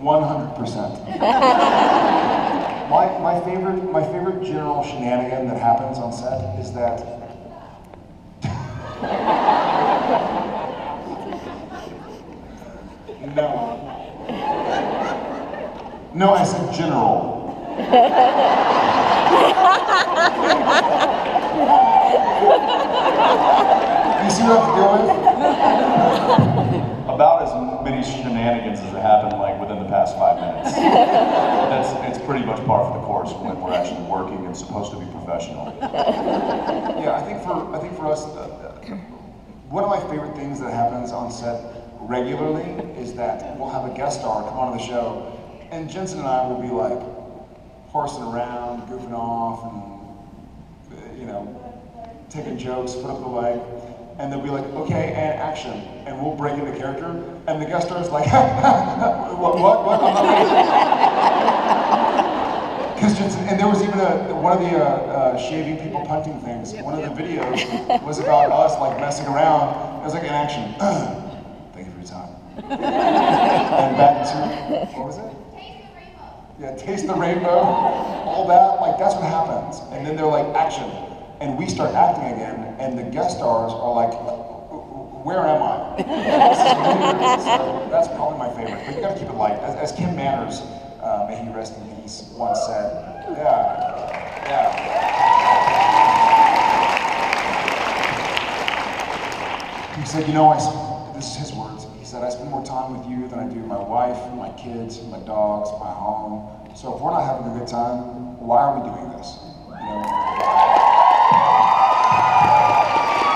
100%. My favorite general shenanigan that happens on set is that No, I said general. You see what I have to deal with? About as many shenanigans as have happened like within the past 5 minutes. It's pretty much par for the course when we're actually working and supposed to be professional. Yeah, I think for us, one of my favorite things that happens on set regularly is that we'll have a guest star come on the show, and Jensen and I will be like horsing around, goofing off, and taking jokes, put up the leg, and they'll be like, okay, and action, and we'll break into character, and the guest star's like, what? I'm not ready. Because Jensen, and there was even one of the shaving people punting things. One of the videos was about us like messing around. It was like an action. Thank you for your time. And back to, what was it? Yeah, taste the rainbow, all that, like that's what happens. And then they're like, action. And we start acting again, and the guest stars are like, where am I? So that's probably my favorite, but you gotta keep it light. As Kim Manners, may he rest in peace, once said, yeah. He said, this is his words, he said, I spend more time with you than I do my wife, my kids, my dogs, my home. So if we're not having a good time, why are we doing this?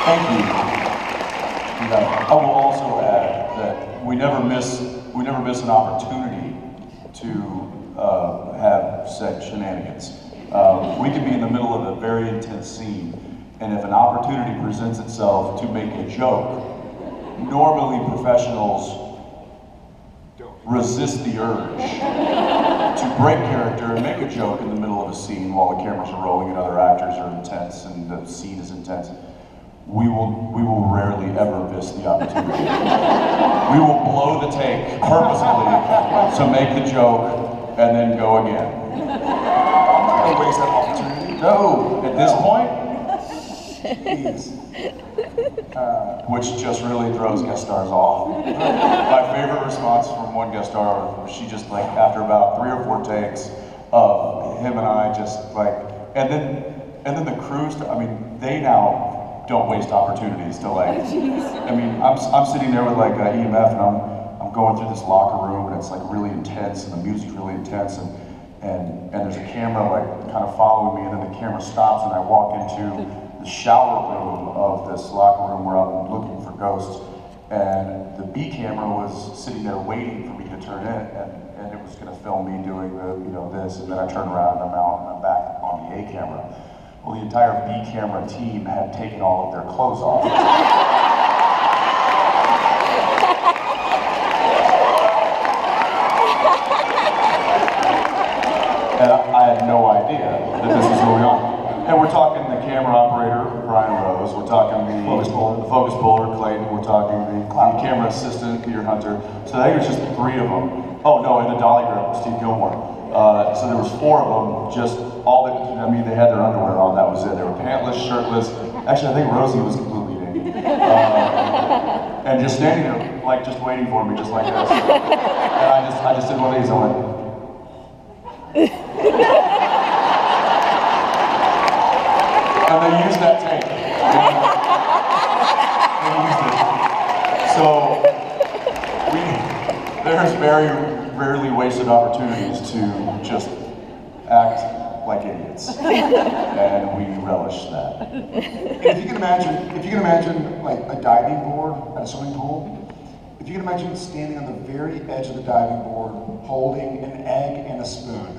Thank you. I will also add that we never miss an opportunity to have said shenanigans. We could be in the middle of a very intense scene, and if an opportunity presents itself to make a joke, normally professionals resist the urge to break character and make a joke in the middle of a scene while the cameras are rolling and other actors are intense and the scene is intense. We will rarely ever miss the opportunity. We will blow the take purposefully to make the joke and then go again. Don't waste that opportunity. No, at this point, Jeez. which just really throws guest stars off. My favorite response from one guest star, she just like, after about 3 or 4 takes of him and I just like, and then the crews, they now don't waste opportunities to like, I'm sitting there with like EMF and I'm going through this locker room and it's like really intense and the music's really intense and there's a camera like kind of following me and then the camera stops and I walk into the shower room of this locker room where I'm looking for ghosts, and the B camera was sitting there waiting for me to turn in, and it was going to film me doing this, and then I turn around and I'm out and I'm back on the A camera. Well, the entire B camera team had taken all of their clothes off. And I had no idea that this was going on. And we're talking the camera operator, Brian Rose, we're talking the focus puller, Clayton, we're talking the camera assistant, Peter Hunter. So I think it was just 3 of them. Oh no, and the dolly grip, Steve Gilmore. So there was 4 of them, just all that, they had their underwear on, that was it. They were pantless, shirtless. Actually, I think Rosie was completely naked. And just standing there, like just waiting for me, just like this. And I just did one of these, I went, and they used that tape. They used it. So there's very rarely wasted opportunities to just act like idiots, and we relish that. And if you can imagine like a diving board at a swimming pool, if you can imagine standing on the very edge of the diving board, holding an egg and a spoon.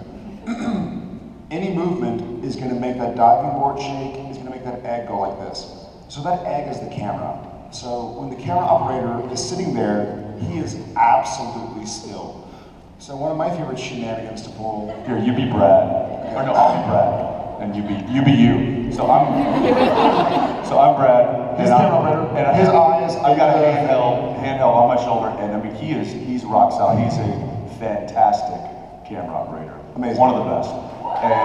Any movement is going to make that diving board shake, is going to make that egg go like this. So that egg is the camera. So when the camera operator is sitting there, he is absolutely still. So one of my favorite shenanigans to pull. Here, you be Brad. Okay. Or no, I'll be Brad, and you be you. So I'm Brad. His camera operator. And his eyes. I've got a handheld on my shoulder, and he's rock solid. He's a fantastic camera operator. Amazing. One of the best. And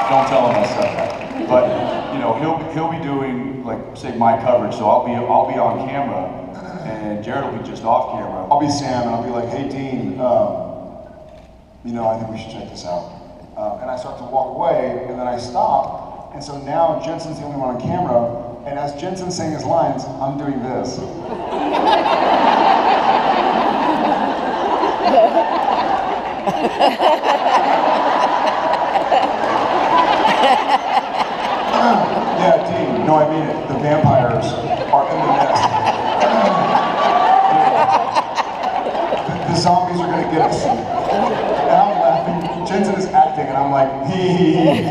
don't tell him I said that. But you know, he'll be doing like say my coverage, so I'll be on camera, and Jared will be just off camera. I'll be Sam, and I'll be like, hey Dean, you know, I think we should check this out. And I start to walk away, and then I stop, and so now Jensen's the only one on camera, and as Jensen's saying his lines, I'm doing this. Yeah, Dean, no, I mean it. The vampires are in the nest. The zombies are gonna get us. And I'm laughing. Jensen is acting, and I'm like, hee hee hee.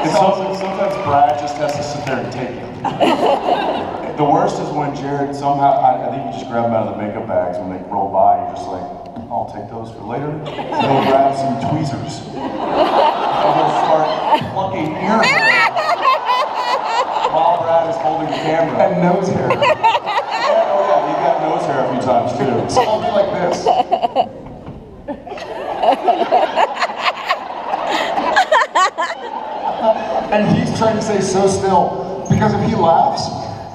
It's also, sometimes Brad just has to sit there and take it. The worst is when Jared somehow, I think you just grab them out of the makeup bags when they roll by, you're just like, I'll take those for later. And he'll grab some tweezers. And he'll start plucking ear hair while Brad is holding the camera. And nose hair. Oh yeah, he got nose hair a few times too. So I'll be like this. And he's trying to stay so still, because if he laughs,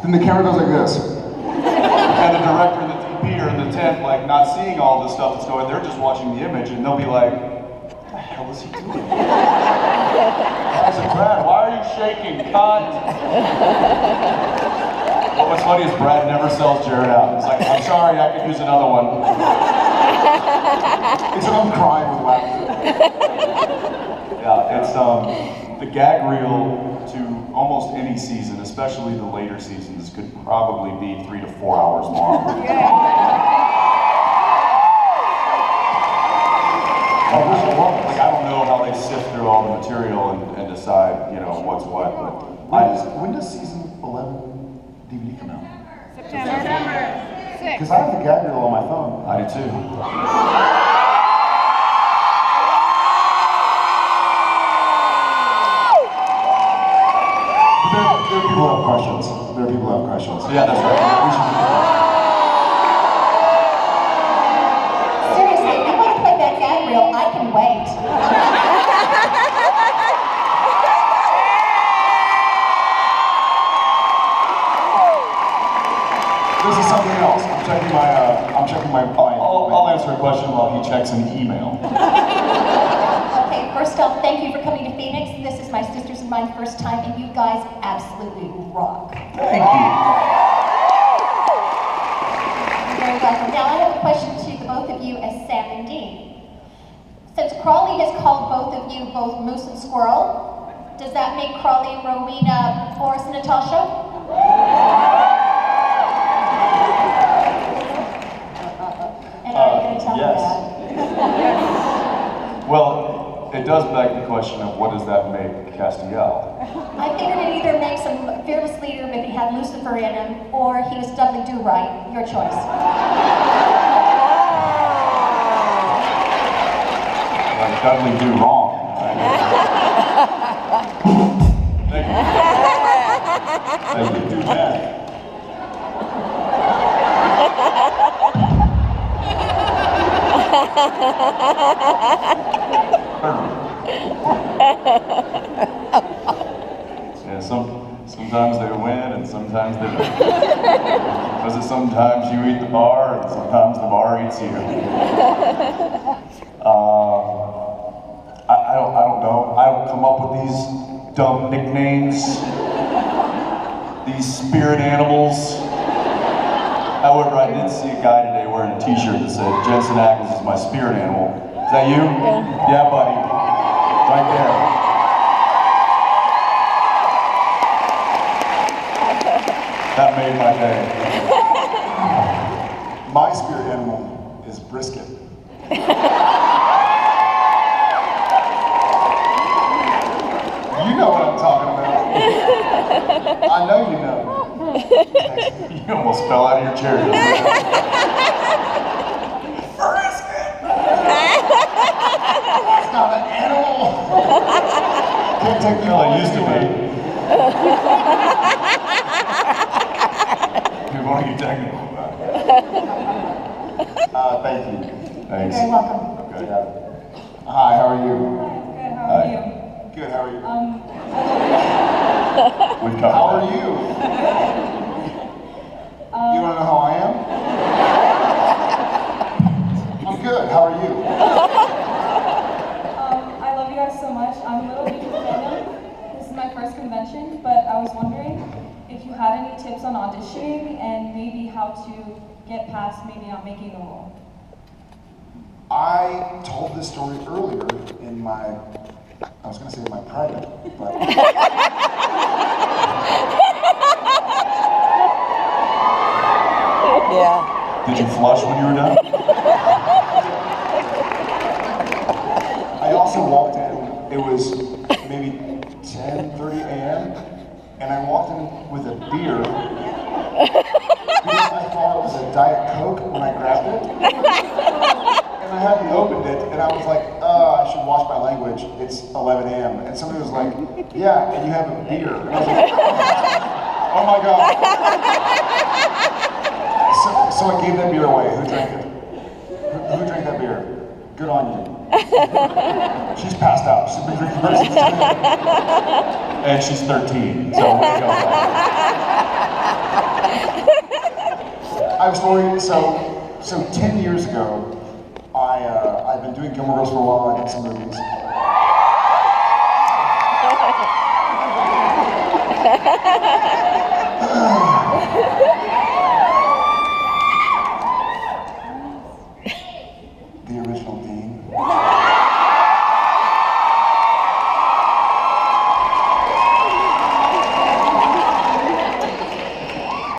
then the camera goes like this. And the director and the DP are in the tent, like not seeing all the stuff that's going, they're just watching the image and they'll be like, what the hell is he doing? I said, Brad, why are you shaking? Cut! But what's funny is Brad never sells Jared out. He's like, I'm sorry, I could use another one. He said, I'm crying with laughter. Yeah, it's the gag reel to almost any season, especially the later seasons, could probably be 3 to 4 hours long. Like, I don't know how they sift through all the material and decide, you know, what's what, but When does season 11 DVD come out? September 6th. Because I have the gag reel on my phone. I do too. There are people who have questions. There are people who have questions. Yeah, that's right. Seriously, if you want to play that gag reel, I can wait. This is something else. I'm checking my I'll answer a question while he checks an email. Okay, first off, thank you for coming to Phoenix. This is my sister's and mine first time, and you guys absolutely rock. Thank you. You're very welcome. Now, I have a question to the both of you as Sam and Dean. Since Crawley has called both of you both Moose and Squirrel, does that make Crawley and Rowena Boris and Natasha? And are you going to tell me yes. that? Well, it does beg the question of what does that make Castiel? I figured it either makes him a fearless leader if he had Lucifer in him, or he was Dudley Do-Right. Your choice. Like Dudley Do Wrong. Thank you. Thank you. do that. Yeah, sometimes they win and sometimes they don't. Because sometimes you eat the bar and sometimes the bar eats you. I don't know. I don't come up with these dumb nicknames. These spirit animals. However, I did see a guy today wearing a t-shirt that said, Jensen Ackles is my spirit animal. Is that you? Yeah, buddy. Right there. That made my day. My spirit animal is brisket. You know what I'm talking about. I know you know. You almost fell out of your chair. Brisket! It's not an animal. Can't take Well, it used to be. People want to get technical about it. Thank you. Thanks. You're very welcome. Okay. Hi, how are you? Good, how are you? Good, how are you? We've covered How are that. you? You want to know how I am? I'm good, how are you? I love you guys so much. I'm a little bit random. This is my first convention, but I was wondering if you had any tips on auditioning and maybe how to get past maybe not making the role. I told this story earlier in my, I was going to say my private, but. Yeah. Did you flush when you were done? I also walked in, it was maybe 10:30 a.m., and I walked in with a beer because I thought it was a Diet Coke when I grabbed it. And I hadn't opened it, and I was like, I should watch my language, it's 11 a.m. And somebody was like, yeah, and you have a beer. And I was like, oh my God. So I gave that beer away. Who drank it? Who drank that beer? Good on you. She's passed out. She's been drinking beer since 10. And she's 13, so way to go. I have a story. So 10 years ago, I've been doing Gilmore Girls for a while. I did some movies.